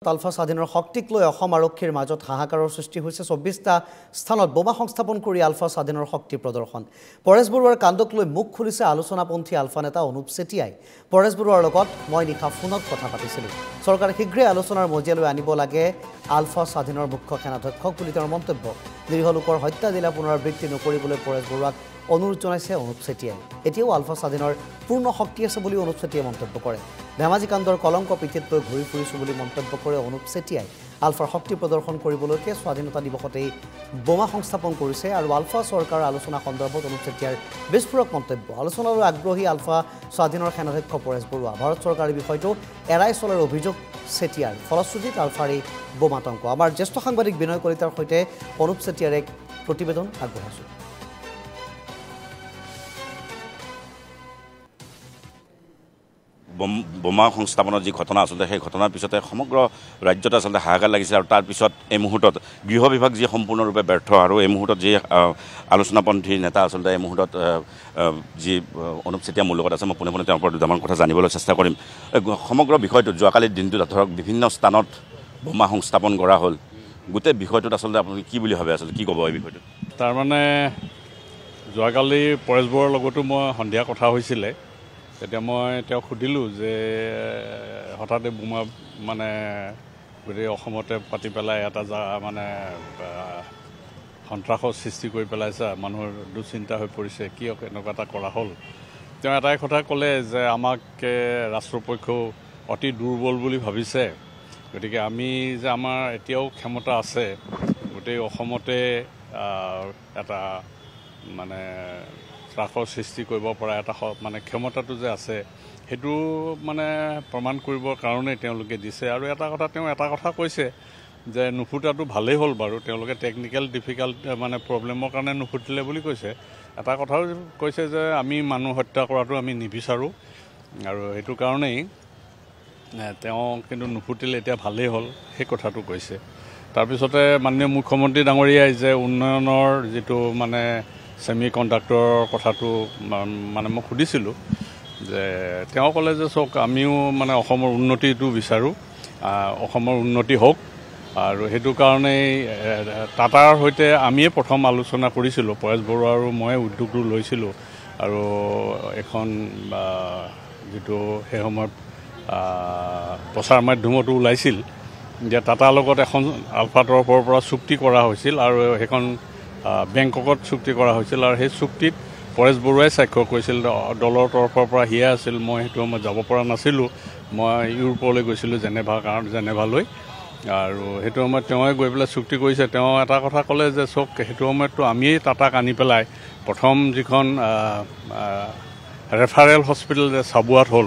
আলফা স্বাধীনৰ শক্তিক লৈ অসম আৰক্ষীৰ মাজত হাহাকাৰৰ সৃষ্টি হৈছে ২৪টা স্থানত বোমা সংস্থাপন কৰি আলফা স্বাধীনৰ শক্তি প্ৰদৰ্শন পৰেশ বৰুৱাৰ কাণ্ডক লৈ মুখ খুলিছে আলোচনাপন্থী আলফা নেতা অনুপ চেতিয়াই পৰেশ বৰুৱাৰ লগত মই নিশা ফোনত কথা পাতিছিলোঁ চৰকাৰে শীঘ্ৰে আলোচনাৰ মজিয়ালৈ আনিব লাগে আলফা স্বাধীনৰ মুখ্য সেনাধ্যক্ষক বুলি তেওঁৰ মন্তব্য নিৰীহ লোকৰ হত্যা দিলা পুনৰাবৃত্তি নকৰিবলৈ পৰেশ বৰুৱাক অনুৰোধ জনাইছে অনুপ চেতিয়াই এতিয়াও আলফা স্বাধীনৰ পূৰ্ণ শক্তি আছে বুলি অনুপ চেতিয়াই মন্তব্য কৰে ধেমাজি কাণ্ডৰ কলংক পিঠিত লৈ ঘূৰি ফুৰিছোঁ বুলি মন্তব্য কৰে অনুপ চেতিয়াই আলফাৰ শক্তি প্ৰদৰ্শন কৰিবলৈকে স্বাধীনতা দিৱসতেই বোমা সংস্থাপন কৰিছে আৰু আলফা চৰকাৰৰ আলোচনা সন্দৰ্ভত অনুপ চেতিয়াৰ বিস্ফোৰক মন্তব্য আলোচনালৈ আগ্ৰহী আলফা স্বাধীনৰ সেনাধ্যক্ষ পৰেশ বৰুৱা ভাৰত চৰকাৰৰ বিষয়টো এৰাই চলাৰ অভিযোগ চেতিয়াৰ ফলশ্ৰুতিত আলফাৰ এই বোমাতংক আমাৰ জ্যেষ্ঠ সাংবাদিক বিনয় কলিতাৰ সৈতে অনুপ চেতিয়াৰ এক প্ৰতিবেদন আগবঢ়াইছোঁ বোমা সংস্থাপনৰ যি ঘটনা আচলতে সেই ঘটনাৰ পিছতে সমগ্ৰ ৰাজ্যত আচলতে হাহাকাৰ লাগিছে আৰু তাৰ পিছত এই মুহূৰ্তত গৃহ বিভাগ যি সম্পূৰ্ণৰূপে ব্যৰ্থ আৰু এই মুহূৰ্তত যি আলোচনাপন্থী নেতা আচলতে এই মুহূৰ্তত যি অনুপ চেতিয়া মোৰ লগত আছে মই পোনে পোনে তেওঁৰ পৰা দুটামান কথা জানিবলৈ চেষ্টা কৰিম সমগ্ৰ বিষয়টোত যোৱাকালিৰ দিনটোত ধৰক বিভিন্ন স্থানত বোমা সংস্থাপন কৰা হ'ল গোটেই বিষয়টোত আচলতে আপুনি কি বুলি ভাবে আচলতে কি ক'ব এই বিষয়টোত তাৰমানে যোৱাকালি পৰেশ বৰুৱাৰ লগতো মই সন্ধিয়া কথা হৈছিলে তেতিয়া মই তেওঁক সুধিলোঁ যে হঠাতে বোমা মানে গোটেই অসমতে পাতি পেলাই এটা মানে সন্ত্ৰাসৰ সৃষ্টি কৰি পেলাইছে মানুহৰ দুশ্চিন্তা হৈ পৰিছে কিয় এনেকুৱা এটা কৰা হ'ল তেওঁ এটাই কথা ক'লে যে আমাক ৰাষ্ট্ৰপক্ষও অতি দুৰ্বল বুলি ভাবিছে গতিকে আমি যে আমাৰ এতিয়াও ক্ষমতা আছে গোটেই অসমতে এটা মানে ত্ৰাসৰ সৃষ্টি কৰিব পৰা এটা মানে ক্ষমতাটো যে আছে সেইটো মানে প্ৰমাণ কৰিবৰ কাৰণে তেওঁলোকে দিছে আৰু এটা কথা কৈছে যে নুফুটাটো ভালেই হ'ল বাৰু তেওঁলোকে টেকনিকেল ডিফিকাল্ট মানে প্ৰব্লেমৰ কাৰণে নুফুটিলে বুলি কৈছে এটা কথাও কৈছে যে আমি মানুহ হত্যা কৰাটো আমি নিবিচাৰোঁ আৰু সেইটো কাৰণেই তেওঁ কিন্তু নুফুটিলে এতিয়া ভালেই হ'ল সেই কথাটো কৈছে তাৰপিছতে মাননীয় মুখ্যমন্ত্ৰী ডাঙৰীয়াই যে উন্নয়নৰ যিটো মানে ছেমি কণ্ডাক্টৰৰ কথাটো মানে মই সুধিছিলোঁ যে তেওঁ ক'লে যে চাওক আমিও মানে অসমৰ উন্নতিটো বিচাৰোঁ অসমৰ উন্নতি হওক আৰু সেইটো কাৰণেই টাটাৰ সৈতে আমিয়ে প্ৰথম আলোচনা কৰিছিলোঁ পৰেশ বৰুৱা আৰু মই উদ্যোগটো লৈছিলোঁ আৰু এখন যিটো সেই সময়ত প্ৰচাৰ মাধ্যমতো ওলাইছিল যে টাটাৰ লগত এখন আলফা তৰফৰ পৰা চুক্তি কৰা হৈছিল আৰু সেইখন বেংককত চুক্তি কৰা হৈছিল আৰু সেই চুক্তিত পৰেশ বৰুৱাই স্বাক্ষৰ কৰিছিল দলৰ তৰফৰ পৰা হিয়া আছিল মই সেইটো সময়ত যাব পৰা নাছিলোঁ মই ইউৰোপলৈ গৈছিলোঁ জেনেভালৈ আৰু সেইটো সময়ত তেওঁৱে গৈ পেলাই চুক্তি কৰিছে তেওঁ এটা কথা ক'লে যে চাওক সেইটো সময়ততো আমিয়েই টাটাক আনি পেলাই প্ৰথম যিখন ৰেফাৰেল হস্পিটেল যে চাবুৱাত হ'ল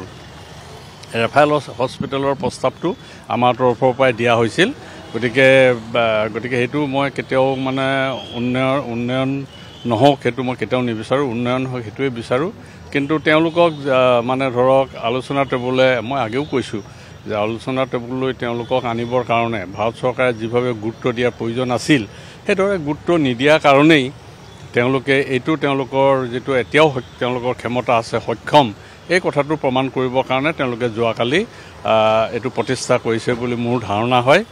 ৰেফাৰেল হস্পিটেলৰ প্ৰস্তাৱটো আমাৰ তৰফৰ পৰাই দিয়া হৈছিল গতিকে সেইটো মই কেতিয়াও মানে উন্নয়ন নহওক সেইটো মই কেতিয়াও নিবিচাৰোঁ উন্নয়ন হওক সেইটোৱে বিচাৰোঁ কিন্তু তেওঁলোকক মানে ধৰক আলোচনা টেবুলে মই আগেও কৈছোঁ যে আলোচনা টেবুললৈ তেওঁলোকক আনিবৰ কাৰণে ভাৰত চৰকাৰে যিভাৱে গুৰুত্ব দিয়াৰ প্ৰয়োজন আছিল সেইদৰে গুৰুত্ব নিদিয়াৰ কাৰণেই তেওঁলোকে এইটো তেওঁলোকৰ যিটো এতিয়াও তেওঁলোকৰ ক্ষমতা আছে সক্ষম এই কথাটো প্ৰমাণ কৰিবৰ কাৰণে তেওঁলোকে যোৱাকালি এইটো প্ৰতিষ্ঠা কৰিছে বুলি মোৰ ধাৰণা হয়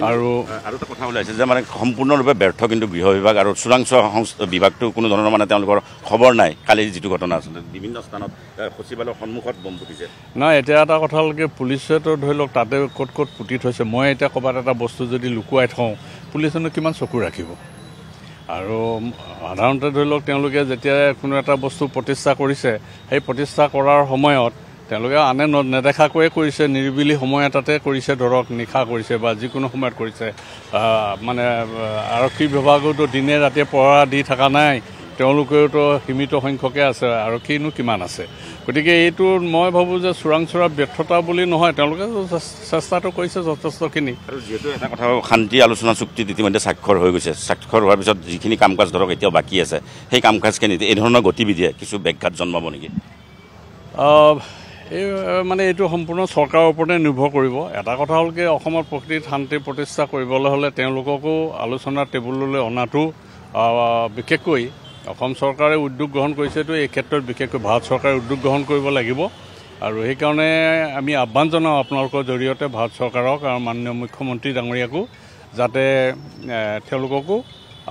আৰু এটা কথা ওলাইছে যে মানে সম্পূৰ্ণৰূপে ব্যৰ্থ কিন্তু গৃহ বিভাগ আৰু চোৰাংচোৱা বিভাগটো কোনো ধৰণৰ মানে তেওঁলোকৰ খবৰ নাই কালিৰ যিটো ঘটনা আচলতে বিভিন্ন স্থানত সচিবালয়ৰ সন্মুখত বম ফুটিছে নাই এতিয়া এটা কথালৈকে পুলিচেতো ধৰি লওক তাতে ক'ত পুতি থৈছে মই এতিয়া ক'ৰবাত এটা বস্তু যদি লুকুৱাই থওঁ পুলিচেনো কিমান চকু ৰাখিব আৰু সাধাৰণতে ধৰি লওক তেওঁলোকে যেতিয়া কোনো এটা বস্তু প্ৰতিষ্ঠা কৰিছে সেই প্ৰতিষ্ঠা কৰাৰ সময়ত তেওঁলোকে আনে নেদেখাকৈয়ে কৰিছে নিৰিবিলি সময় এটাতে কৰিছে ধৰক নিশা কৰিছে বা যিকোনো সময়ত কৰিছে মানে আৰক্ষী বিভাগতো দিনে ৰাতিয়ে পহৰা দি থকা নাই তেওঁলোকেওতো সীমিত সংখ্যকে আছে আৰক্ষীনো কিমান আছে গতিকে এইটো মই ভাবোঁ যে চোৰাংচোৱা ব্যৰ্থতা বুলি নহয় তেওঁলোকে চেষ্টাটো কৰিছে যথেষ্টখিনি আৰু যিহেতু এটা কথা শান্তি আলোচনা চুক্তিত ইতিমধ্যে স্বাক্ষৰ হৈ গৈছে স্বাক্ষৰ হোৱাৰ পিছত যিখিনি কাম কাজ ধৰক এতিয়াও বাকী আছে সেই কাম কাজখিনি এই ধৰণৰ গতিবিধিয়ে কিছু ব্যাঘাত জন্মাব নেকি মানে এইটো সম্পূৰ্ণ চৰকাৰৰ ওপৰতে নিৰ্ভৰ কৰিব এটা কথা হ'ল কি অসমৰ প্ৰকৃতিত শান্তি প্ৰতিষ্ঠা কৰিবলৈ হ'লে তেওঁলোককো আলোচনাৰ টেবুললৈ অনাটো বিশেষকৈ অসম চৰকাৰে উদ্যোগ গ্ৰহণ কৰিছেতো এই ক্ষেত্ৰত বিশেষকৈ ভাৰত চৰকাৰে উদ্যোগ গ্ৰহণ কৰিব লাগিব আৰু সেইকাৰণে আমি আহ্বান জনাওঁ আপোনালোকৰ জৰিয়তে ভাৰত চৰকাৰক আৰু মাননীয় মুখ্যমন্ত্ৰী ডাঙৰীয়াকো যাতে তেওঁলোককো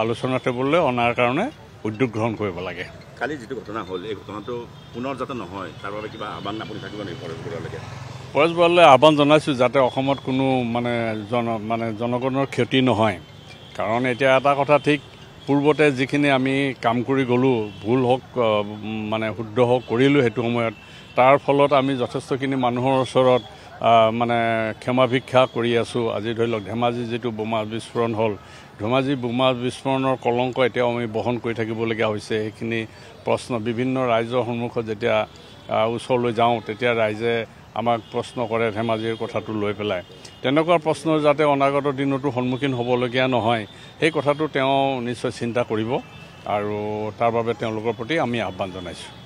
আলোচনা টেবুললৈ অনাৰ কাৰণে উদ্যোগ গ্ৰহণ কৰিব লাগে। কালি যিটো ঘটনা হ'ল এই ঘটনাটো পুনৰ যাতে নহয় তাৰ বাবে কিবা আহ্বান আপুনি থাকিব নেকি পৰেশ বৰুৱালৈকে? পৰেশ বৰুৱালৈ আহ্বান জনাইছোঁ যাতে অসমত কোনো জনগণৰ ক্ষতি নহয়। কাৰণ এতিয়া এটা কথা ঠিক, পূৰ্বতে যিখিনি আমি কাম কৰি গ'লোঁ, ভুল হওক শুদ্ধ হওক কৰিলোঁ সেইটো সময়ত, তাৰ ফলত আমি যথেষ্টখিনি মানুহৰ ওচৰত ক্ষমা ভিক্ষা কৰি আছোঁ। আজি ধৰি লওক ধেমাজি যিটো বোমা বিস্ফোৰণ হ'ল, ধেমাজি বোমা বিস্ফোৰণৰ কলংক এতিয়াও আমি বহন কৰি থাকিবলগীয়া হৈছে। সেইখিনি প্ৰশ্ন বিভিন্ন ৰাইজৰ সন্মুখত যেতিয়া ওচৰলৈ যাওঁ তেতিয়া ৰাইজে আমাক প্ৰশ্ন কৰে ধেমাজিৰ কথাটো লৈ পেলাই। তেনেকুৱা প্ৰশ্ন যাতে অনাগত দিনতো সন্মুখীন হ'বলগীয়া নহয় সেই কথাটো তেওঁ নিশ্চয় চিন্তা কৰিব আৰু তাৰ বাবে তেওঁলোকৰ প্ৰতি আমি আহ্বান জনাইছোঁ।